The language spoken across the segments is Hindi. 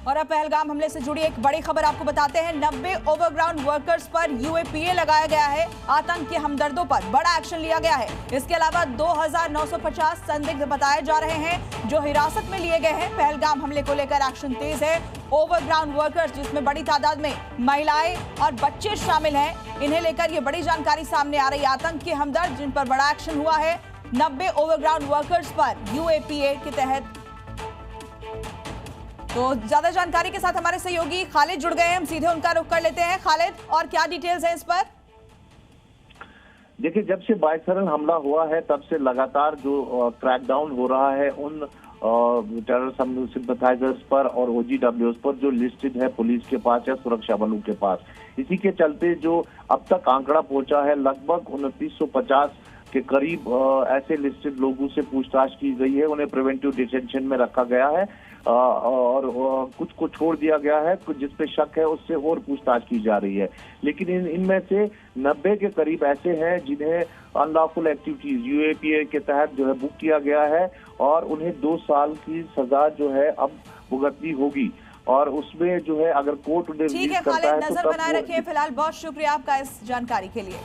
और अब पहलगाम हमले से जुड़ी एक बड़ी खबर आपको बताते हैं। 90 ओवरग्राउंड वर्कर्स पर यूएपीए लगाया गया है। आतंक के हमदर्दों पर बड़ा एक्शन लिया गया है। इसके अलावा 2950 संदिग्ध बताए जा रहे हैं जो हिरासत में लिए गए हैं। पहलगाम हमले को लेकर एक्शन तेज है। ओवरग्राउंड वर्कर्स जिसमें बड़ी तादाद में महिलाएं और बच्चे शामिल हैं, इन्हें लेकर ये बड़ी जानकारी सामने आ रही है। आतंक के हमदर्द जिन पर बड़ा एक्शन हुआ है। 90 ओवरग्राउंड वर्कर्स पर यूएपीए के तहत। तो ज्यादा जानकारी के साथ हमारे सहयोगी खालिद जुड़ गए हैं, हम सीधे उनका रुख कर लेते हैं। खालिद, और क्या डिटेल्स हैं इस पर? देखिए, जब से बायसरन हमला हुआ है तब से लगातार जो क्रैकडाउन हो रहा है उन टेरर सिंपैथाइजर्स पर और ओजीडब्ल्यूएस पर जो लिस्टेड है पुलिस के पास या सुरक्षा बलों के पास। इसी के चलते जो अब तक आंकड़ा पहुंचा है लगभग 2950 के करीब ऐसे लिस्टेड लोगों से पूछताछ की गई है। उन्हें प्रिवेंटिव डिटेंशन में रखा गया है और कुछ को छोड़ दिया गया है। कुछ जिस पे शक है उससे और पूछताछ की जा रही है। लेकिन इनमें से 90 के करीब ऐसे हैं जिन्हें अनलॉफुल एक्टिविटीज यूएपीए के तहत जो है बुक किया गया है और उन्हें 2 साल की सजा जो है अब भुगतनी होगी। और उसमें जो है अगर कोर्ट उन्हें ठीक है खालिद, नजर बनाए रखिए। फिलहाल बहुत शुक्रिया आपका इस जानकारी के लिए।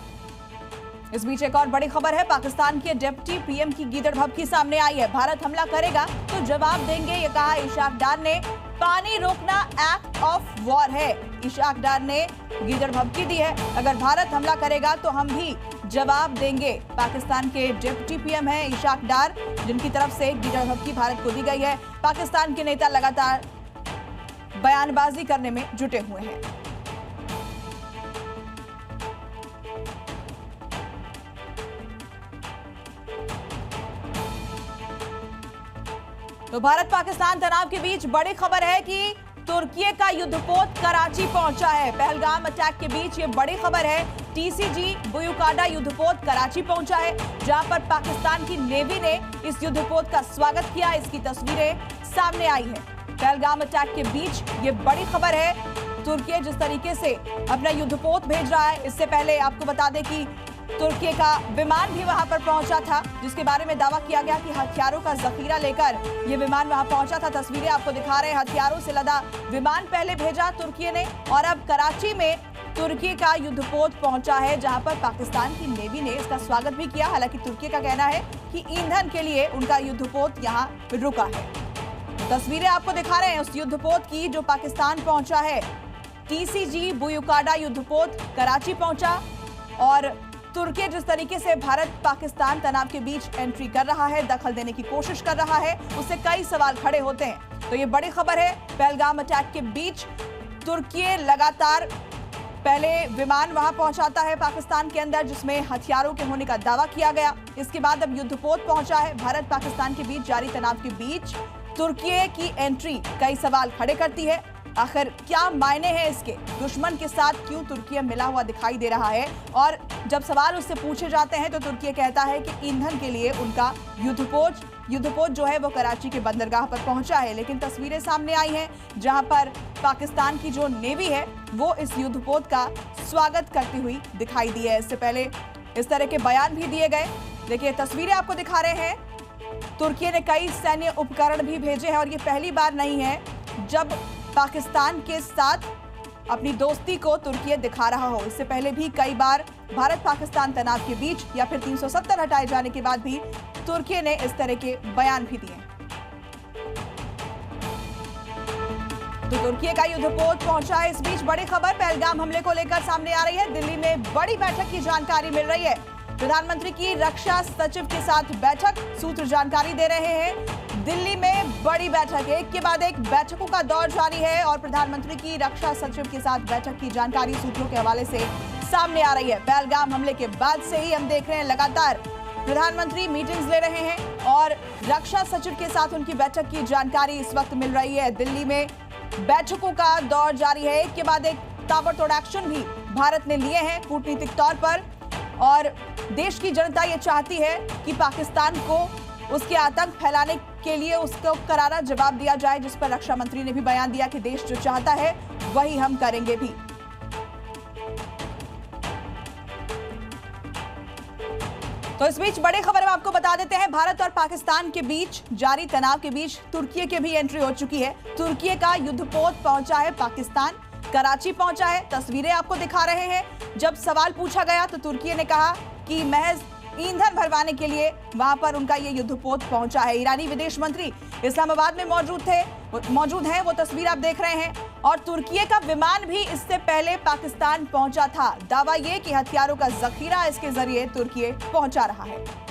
इस बीच एक और बड़ी खबर है। पाकिस्तान के डिप्टी पीएम की गीदड़ भभकी सामने आई है। भारत हमला करेगा तो जवाब देंगे, ये कहा इशाक डार ने। पानी रोकना एक्ट ऑफ वॉर है, इशाक डार ने गीदड़ भभकी दी है। अगर भारत हमला करेगा तो हम भी जवाब देंगे। पाकिस्तान के डिप्टी पीएम है इशाक डार, जिनकी तरफ से गीदड़ भभकी भारत को दी गई है। पाकिस्तान के नेता लगातार बयानबाजी करने में जुटे हुए हैं। तो भारत पाकिस्तान तनाव के बीच बड़ी खबर है कि तुर्की का युद्धपोत कराची पहुंचा है। पहलगाम अटैक के बीच ये बड़ी खबर है। टीसीजी बुयुकाडा युद्धपोत कराची पहुंचा है, जहां पर पाकिस्तान की नेवी ने इस युद्धपोत का स्वागत किया। इसकी तस्वीरें सामने आई है। पहलगाम अटैक के बीच ये बड़ी खबर है। तुर्की जिस तरीके से अपना युद्धपोत भेज रहा है, इससे पहले आपको बता दें कि तुर्की का विमान भी वहां पर पहुंचा था, जिसके बारे में दावा किया गया कि हथियारों का जखीरा लेकर ये विमान वहां पहुंचा था। तस्वीरें आपको दिखा रहे हैं। हथियारों से लदा विमान पहले भेजा तुर्की ने और अब कराची में तुर्की का युद्धपोत पहुंचा है, जहां पर पाकिस्तान की नेवी ने इसका स्वागत भी किया। हालांकि तुर्की का कहना है कि ईंधन के लिए उनका युद्धपोत यहां रुका है। तस्वीरें आपको दिखा रहे हैं उस युद्धपोत की जो पाकिस्तान पहुंचा है। टीसीजी बुयुकाडा युद्धपोत कराची पहुंचा और तुर्की जिस तरीके से भारत पाकिस्तान तनाव के बीच एंट्री कर रहा है, दखल देने की कोशिश कर रहा है, उससे कई सवाल खड़े होते हैं। तो ये बड़ी खबर है। पहलगाम अटैक के बीच तुर्की लगातार पहले विमान वहां पहुंचाता है पाकिस्तान के अंदर, जिसमें हथियारों के होने का दावा किया गया। इसके बाद अब युद्धपोत पहुंचा है। भारत पाकिस्तान के बीच जारी तनाव के बीच तुर्की की एंट्री कई सवाल खड़े करती है। आखिर क्या मायने हैं इसके? दुश्मन के साथ क्यों तुर्की मिला हुआ दिखाई दे रहा है? और जब सवाल उससे पूछे जाते हैं तो तुर्की कहता है कि ईंधन के लिए उनका युद्धपोत जो है वो कराची के बंदरगाह पर पहुंचा है। लेकिन तस्वीरें सामने आई हैं जहां पर पाकिस्तान की जो नेवी है वो इस युद्धपोत का स्वागत करती हुई दिखाई दी है। इससे पहले इस तरह के बयान भी दिए गए। देखिए, तस्वीरें आपको दिखा रहे हैं। तुर्की ने कई सैन्य उपकरण भी भेजे हैं और ये पहली बार नहीं है जब पाकिस्तान के साथ अपनी दोस्ती को तुर्की दिखा रहा हो। इससे पहले भी कई बार भारत पाकिस्तान तनाव के बीच या फिर 370 हटाए जाने के बाद भी तुर्की ने इस तरह के बयान भी दिए। तो तुर्की का युद्धपोत पहुंचा है। इस बीच बड़ी खबर पहलगाम हमले को लेकर सामने आ रही है। दिल्ली में बड़ी बैठक की जानकारी मिल रही है। प्रधानमंत्री की रक्षा सचिव के साथ बैठक, सूत्र जानकारी दे रहे हैं। दिल्ली में बड़ी बैठक, एक के बाद एक बैठकों का दौर जारी है और प्रधानमंत्री की रक्षा सचिव के साथ बैठक की जानकारी सूत्रों के हवाले से सामने आ रही है। पहलगाम हमले के बाद से ही हम देख रहे हैं लगातार प्रधानमंत्री मीटिंग्स ले रहे हैं और रक्षा सचिव के साथ उनकी बैठक की जानकारी इस वक्त मिल रही है। दिल्ली में बैठकों का दौर जारी है। एक के बाद एक ताबड़तोड़ एक्शन भी भारत ने लिए हैं कूटनीतिक तौर पर और देश की जनता ये चाहती है कि पाकिस्तान को उसके आतंक फैलाने के लिए उसको करारा जवाब दिया जाए, जिस पर रक्षा मंत्री ने भी बयान दिया कि देश जो चाहता है वही हम करेंगे भी। तो इस बीच बड़ी खबर आपको बता देते हैं, भारत और पाकिस्तान के बीच जारी तनाव के बीच तुर्की की भी एंट्री हो चुकी है। तुर्की का युद्धपोत पहुंचा है पाकिस्तान, कराची पहुंचा है। तस्वीरें आपको दिखा रहे हैं। जब सवाल पूछा गया तो तुर्की ने कहा कि महज ईंधन भरवाने के लिए वहां पर उनका ये युद्धपोत पहुंचा है। ईरानी विदेश मंत्री इस्लामाबाद में मौजूद हैं, वो तस्वीर आप देख रहे हैं। और तुर्की का विमान भी इससे पहले पाकिस्तान पहुंचा था। दावा ये कि हथियारों का जखीरा इसके जरिए तुर्की पहुंचा रहा है।